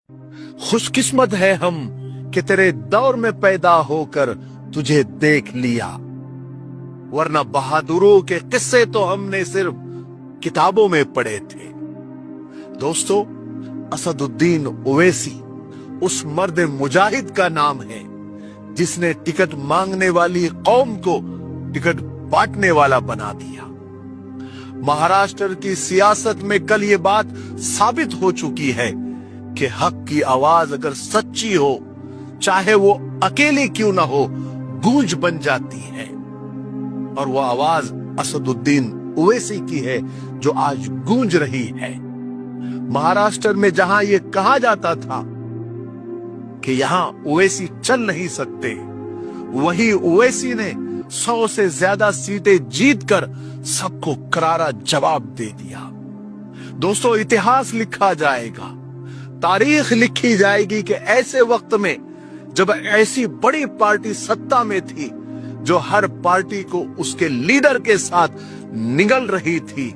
खुशकिस्मत है हम कि तेरे दौर में पैदा होकर तुझे देख लिया, वरना बहादुरों के किस्से तो हमने सिर्फ किताबों में पढ़े थे। दोस्तों, असदुद्दीन ओवैसी उस मर्द मुजाहिद का नाम है जिसने टिकट मांगने वाली कौम को टिकट बांटने वाला बना दिया। महाराष्ट्र की सियासत में कल ये बात साबित हो चुकी है कि हक की आवाज अगर सच्ची हो, चाहे वो अकेले क्यों ना हो, गूंज बन जाती है। और वो आवाज असदुद्दीन ओवैसी की है जो आज गूंज रही है। महाराष्ट्र में जहां ये कहा जाता था कि यहां ओवैसी चल नहीं सकते, वही ओवैसी ने 100 से ज्यादा सीटें जीतकर सबको करारा जवाब दे दिया। दोस्तों, इतिहास लिखा जाएगा, तारीख लिखी जाएगी कि ऐसे वक्त में जब ऐसी बड़ी पार्टी सत्ता में थी जो हर पार्टी को उसके लीडर के साथ निगल रही थी,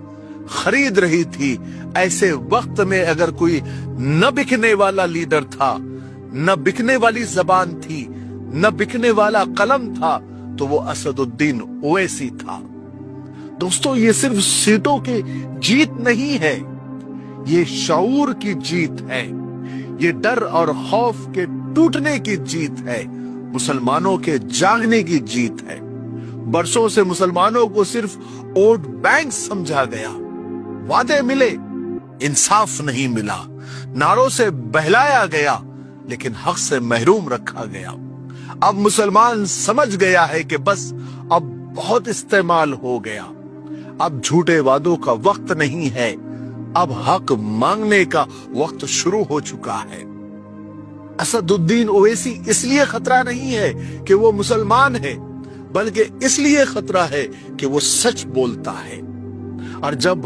खरीद रही थी, ऐसे वक्त में अगर कोई न बिकने वाला लीडर था, न बिकने वाली जबान थी, न बिकने वाला कलम था, तो वो असदुद्दीन ओवैसी था। दोस्तों, ये सिर्फ सीटों की जीत नहीं है, ये शऊर की जीत है, ये डर और खौफ के टूटने की जीत है, मुसलमानों के जागने की जीत है। बरसों से मुसलमानों को सिर्फ वोट बैंक समझा गया, वादे मिले, इंसाफ नहीं मिला, नारों से बहलाया गया, लेकिन हक से महरूम रखा गया। अब मुसलमान समझ गया है कि बस अब बहुत इस्तेमाल हो गया, अब झूठे वादों का वक्त नहीं है, अब हक मांगने का वक्त शुरू हो चुका है। असदुद्दीन ओवैसी इसलिए खतरा नहीं है कि वो मुसलमान है, बल्कि इसलिए खतरा है कि वो सच बोलता है। और जब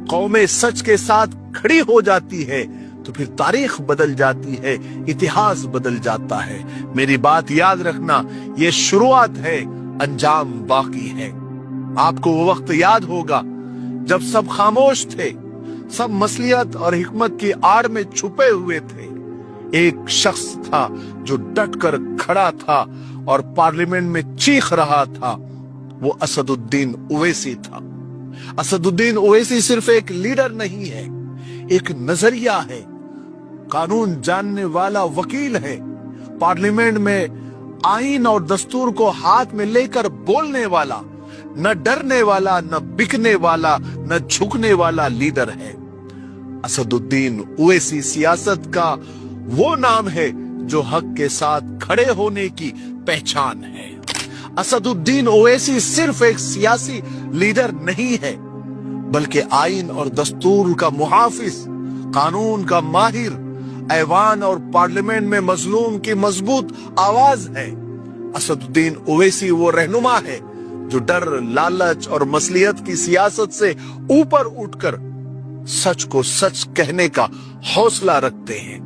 कौमें सच के साथ खड़ी हो जाती है तो फिर तारीख बदल जाती है, इतिहास बदल जाता है। मेरी बात याद रखना, ये शुरुआत है, अंजाम बाकी है। आपको वो वक्त याद होगा जब सब खामोश थे, सब मसलियत और हिकमत की आड़ में छुपे हुए थे। एक शख्स था जो डटकर खड़ा था और पार्लियामेंट में चीख रहा था, वो असदुद्दीन ओवैसी था। असदुद्दीन ओवैसी सिर्फ एक लीडर नहीं है, एक नजरिया है, कानून जानने वाला वकील है, पार्लियामेंट में आईन और दस्तूर को हाथ में लेकर बोलने वाला, न डरने वाला, न बिकने वाला, न झुकने वाला लीडर है। असदुद्दीन ओवैसी सियासत का वो नाम है जो हक के साथ खड़े होने की पहचान है। असदुद्दीन ओवैसी सिर्फ एक सियासी लीडर नहीं है, बल्कि आईन और दस्तूर का मुहाफिज, कानून का माहिर, ऐवान और पार्लियामेंट में मजलूम की मजबूत आवाज है। असदुद्दीन ओवैसी वो रहनुमा है जो डर, लालच और मसलियत की सियासत से ऊपर उठकर सच को सच कहने का हौसला रखते हैं।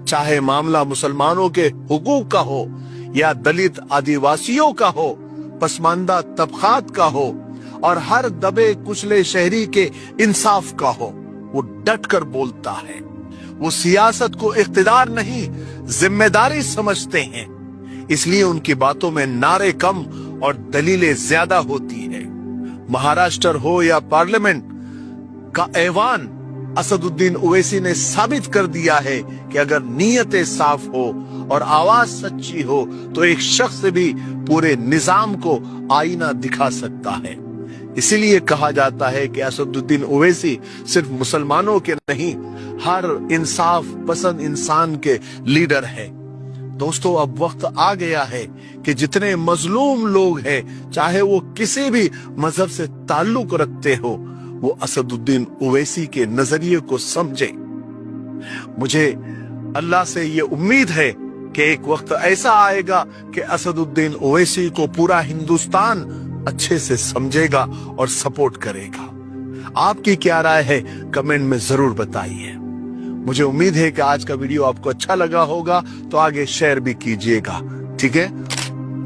चाहे मामला मुसलमानों के हुकूक का हो या दलित आदिवासियों का हो, पसमानदा तबकात का हो और हर दबे कुचले शहरी के इंसाफ का हो, वो डट कर बोलता है। वो सियासत को इख्तिदार नहीं, जिम्मेदारी समझते हैं, इसलिए उनकी बातों में नारे कम और दलीलें ज्यादा होती है। महाराष्ट्र हो या पार्लियामेंट का ऐवान, असदुद्दीन ओवैसी ने साबित कर दिया है कि अगर नीयतें साफ हो और आवाज सच्ची हो तो एक शख्स भी पूरे निजाम को आईना दिखा सकता है। इसीलिए कहा जाता है कि असदुद्दीन ओवैसी सिर्फ मुसलमानों के नहीं, हर इंसाफ पसंद इंसान के लीडर है। दोस्तों, अब वक्त आ गया है कि जितने मजलूम लोग हैं, चाहे वो किसी भी मजहब से ताल्लुक रखते हो, वो असदुद्दीन ओवैसी के नजरिए को समझे। मुझे अल्लाह से ये उम्मीद है कि एक वक्त ऐसा आएगा कि असदुद्दीन ओवैसी को पूरा हिंदुस्तान अच्छे से समझेगा और सपोर्ट करेगा। आपकी क्या राय है, कमेंट में जरूर बताइए। मुझे उम्मीद है कि आज का वीडियो आपको अच्छा लगा होगा, तो आगे शेयर भी कीजिएगा, ठीक है।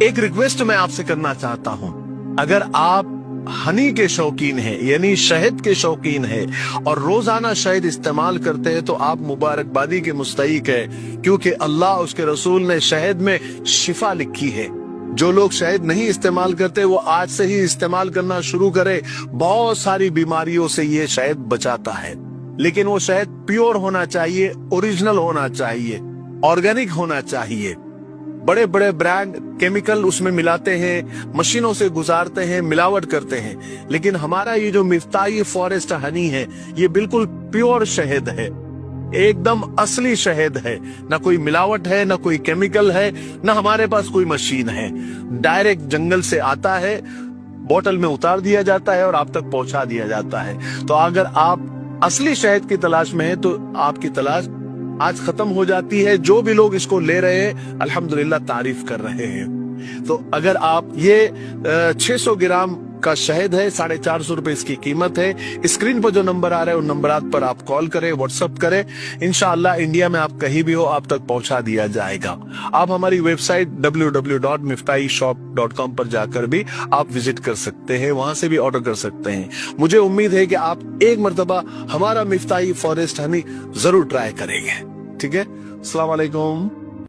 एक रिक्वेस्ट मैं आपसे करना चाहता हूं, अगर आप हनी के शौकीन हैं, यानी शहद के शौकीन है और रोजाना शहद इस्तेमाल करते हैं तो आप मुबारकबादी के मुस्तहिक है, क्योंकि अल्लाह उसके रसूल ने शहद में शिफा लिखी है। जो लोग शहद नहीं इस्तेमाल करते वो आज से ही इस्तेमाल करना शुरू करे। बहुत सारी बीमारियों से ये शहद बचाता है, लेकिन वो शहद प्योर होना चाहिए, ओरिजिनल होना चाहिए, ऑर्गेनिक होना चाहिए। बड़े बड़े ब्रांड केमिकल उसमें मिलाते हैं, मशीनों से गुजारते हैं, मिलावट करते हैं, लेकिन हमारा ये जो मिफ्ताही फॉरेस्ट हनी है ये बिल्कुल प्योर शहद है, एकदम असली शहद है। ना कोई मिलावट है, ना कोई केमिकल है, ना हमारे पास कोई मशीन है। डायरेक्ट जंगल से आता है, बोतल में उतार दिया जाता है और आप तक पहुंचा दिया जाता है। तो अगर आप असली शहद की तलाश में है तो आपकी तलाश आज खत्म हो जाती है। जो भी लोग इसको ले रहे हैं अल्हम्दुलिल्लाह तारीफ कर रहे हैं। तो अगर आप ये 600 ग्राम का शहद है, 450 रुपए इसकी कीमत है। स्क्रीन पर जो नंबर आ रहा है उन नंबरात पर आप कॉल करें, व्हाट्सएप करें, इंशाअल्लाह इंडिया में आप कहीं भी हो आप तक पहुंचा दिया जाएगा। आप हमारी वेबसाइट www.miftaishop.com पर जाकर भी आप विजिट कर सकते हैं, वहां से भी ऑर्डर कर सकते हैं। मुझे उम्मीद है कि आप एक मर्तबा हमारा मिफ्ताही फॉरेस्ट हनी जरूर ट्राई करेंगे। ठीक है, अस्सलाम वालेकुम।